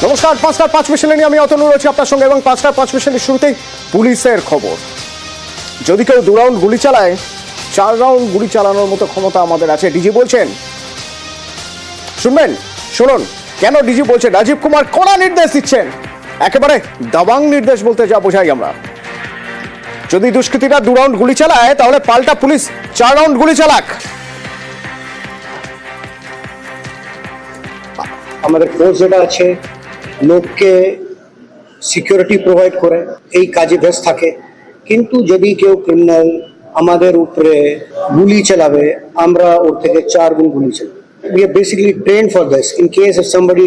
নমস্কার, 5:05 মিশনে নিয়ে আমি অতনু রয়েছি আপনার সঙ্গে এবং 5:05 মিশনের শুরুতেই পুলিশের খবর। যদি কেউ 2 রাউন্ড গুলি চালায়, 4 রাউন্ড গুলি চালানোর মতো ক্ষমতা আমাদের আছে, ডিজি বলছেন। শুনবেন, শুনুন কেন ডিজি বলছেন। রাজীব কুমার কড়া নির্দেশ দিচ্ছেন, একেবারে দাবাং নির্দেশ বলতে যা বোঝাই আমরা। যদি দুষ্কৃতীরা 2 রাউন্ড গুলি চালায়, তাহলে পাল্টা পুলিশ 4 রাউন্ড গুলি চালাক। আমাদের ফোর্স যেটা আছে লোককে সিকিউরিটি প্রোভাইড করে এই কাজে ব্যস্ত থাকে, কিন্তু যদি কেউ ক্রিমিনাল আমাদের উপরে গুলি চালাবে, আমরা ওর থেকে 4 গুণ গুলি চালাবো। We are basically trained for this. In case if somebody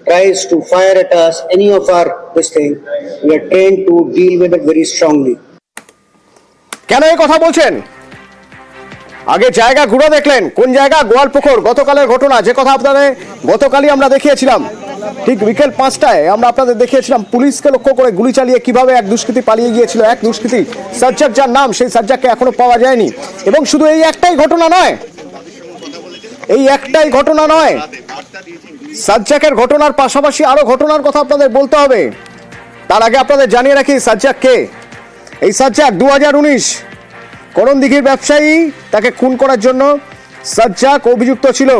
tries to fire at us, any of our this thing, we are trained to deal with it very strongly. কেন এই কথা বলছেন? আগে জায়গা ঘুরে দেখলেন। কোন জায়গা? গোয়ালপুকুর। গতকালের ঘটনা, যে কথা আপনাদের গতকালই আমরা দেখিয়েছিলাম, ঠিক বিকেল 5টায় আমরা আপনাদের দেখিয়েছিলাম পুলিশকে লক্ষ্য করে গুলি চালিয়ে কিভাবে এক দুষ্কৃতী পালিয়ে গিয়েছিল। এক দুষ্কৃতী সাজ্জাক, যার নাম, সেই সাজ্জাককে এখনো পাওয়া যায়নি। এবং শুধু এই একটাই ঘটনা নয়, সাজ্জাকের ঘটনার পাশাপাশি আরো ঘটনার কথা আপনাদের বলতে হবে। তার আগে আপনাদের জানিয়ে রাখি সাজ্জাক কে। এই সাজ্জাক 2019 করণদিঘির ব্যবসায়ী, তাকে খুন করার জন্য সাজ্জাক অভিযুক্ত ছিল।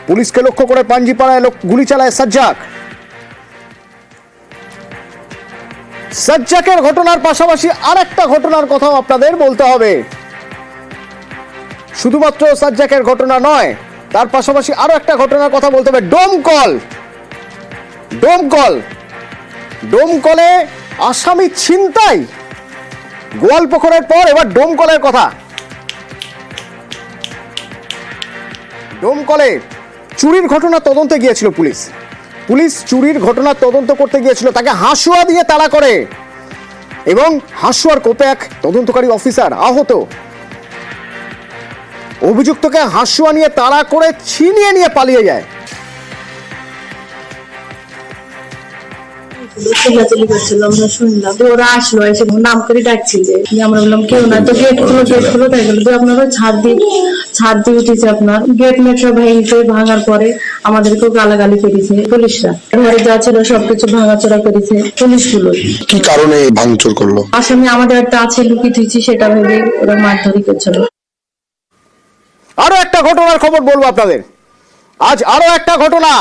পুলিশকে লক্ষ্য করে পাঞ্জিপাড়ায় গুলি চালায় সাজ্জাক। সাজ্জাকের ঘটনার পাশাপাশি আরেকটা ঘটনার কথাও আপনাদের বলতে হবে। শুধুমাত্র সাজ্জাকের ঘটনা নয়, তার পাশাপাশি আরো একটা ঘটনার কথা বলতে হবে। ডোমকলে আসামি ছিনতাই। গোয়ালপুকুরের পর এবার ডোমকলের কথা। ডোমকলে চুরির ঘটনা তদন্তে গিয়েছিল পুলিশ চুরির ঘটনা তদন্ত করতে গিয়েছিল, তাকে হাসুয়া দিয়ে তাড়া করে এবং হাসুয়ার কোপে এক তদন্তকারী অফিসার আহত। অভিযুক্তকে হাসুয়া নিয়ে তাড়া করে ছিনিয়ে নিয়ে পালিয়ে যায়। চিল্লাচিল্লি করছিল, আমরা শুনলাম। ওরা আসলো, এসে নাম করে ডাকছিল, আমরা বললাম কেউ না, তো গেট খুলো তাই বললো আপনারও ছাদ দিয়ে উঠেছে, আপনার গেট মেট্রো ভাঙার পরে আমাদেরকেও গালাগালি করেছে পুলিশরা। ঘরে যা ছিল সবকিছু ভাঙাচোরা করেছে পুলিশগুলো। কি কারণে ভাঙচুর করলো? আসামি আমাদের একটা আছে লুকিয়ে দিয়েছি, সেটা ভেবে ওরা মারধরি করছিল। আরো একটা ঘটনার খবর বলবো আপনাদের। আজ আরো একটা ঘটনা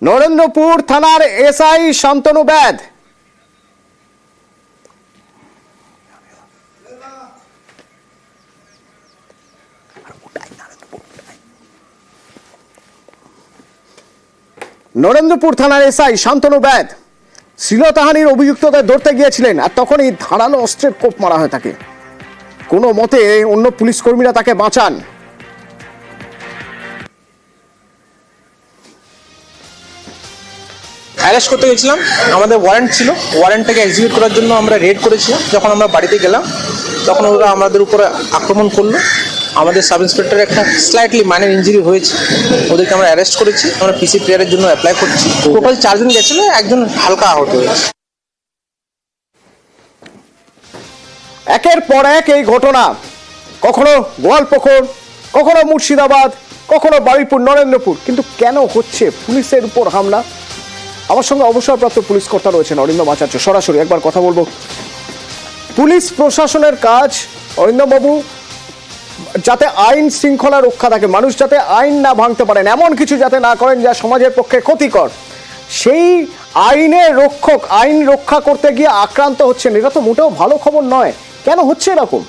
নরেন্দ্রপুর থানার এসআই শান্তনু ব্যাদ শ্লীলতাহানির অভিযুক্তদের ধরতে গিয়েছিলেন, আর তখনই ধারালো অস্ত্রের কোপ মারা হয় তাকে। কোনো মতে অন্য পুলিশ কর্মীরা তাকে বাঁচান। অ্যারেস্ট করতে গেছিলাম, আমাদের ওয়ারেন্ট ছিল, ওয়ারেন্টটাকে এক্সিকিউট করার জন্য আমরা রেড করেছিলাম। যখন আমরা বাড়িতে গেলাম তখন ওরা আমাদের উপরে আক্রমণ করলো। আমাদের সাব ইন্সপেক্টরের একটা স্লাইটলি মাইনর ইঞ্জুরি হয়েছে, ওদেরকে আমরা অ্যারেস্ট করেছি। আমরা পিসি প্রেয়ারের জন্য অ্যাপ্লাই করছি। টোটাল 4 জন গেছিলো, একজন হালকা আহত হয়েছে। একের পর এক এই ঘটনা, কখনো গোয়ালপুকুর, কখনো মুর্শিদাবাদ, কখনো বারুইপুর, নরেন্দ্রপুর। কিন্তু কেন হচ্ছে পুলিশের উপর হামলা? আমার সঙ্গে অবসরপ্রাপ্ত পুলিশ কর্তা রয়েছেন অরিন্দম আচার্য, সরাসরি একবার কথা বলবো। পুলিশ প্রশাসনের কাজ অরিন্দম বাবু, যাতে আইন শৃঙ্খলা রক্ষা থাকে, মানুষ যাতে আইন না ভাঙতে পারেন, এমন কিছু যাতে না করেন যা সমাজের পক্ষে ক্ষতিকর, সেই আইনের রক্ষক আইন রক্ষা করতে গিয়ে আক্রান্ত হচ্ছেন। এটা তো মোটেও ভালো খবর নয়। কেন হচ্ছে এরকম?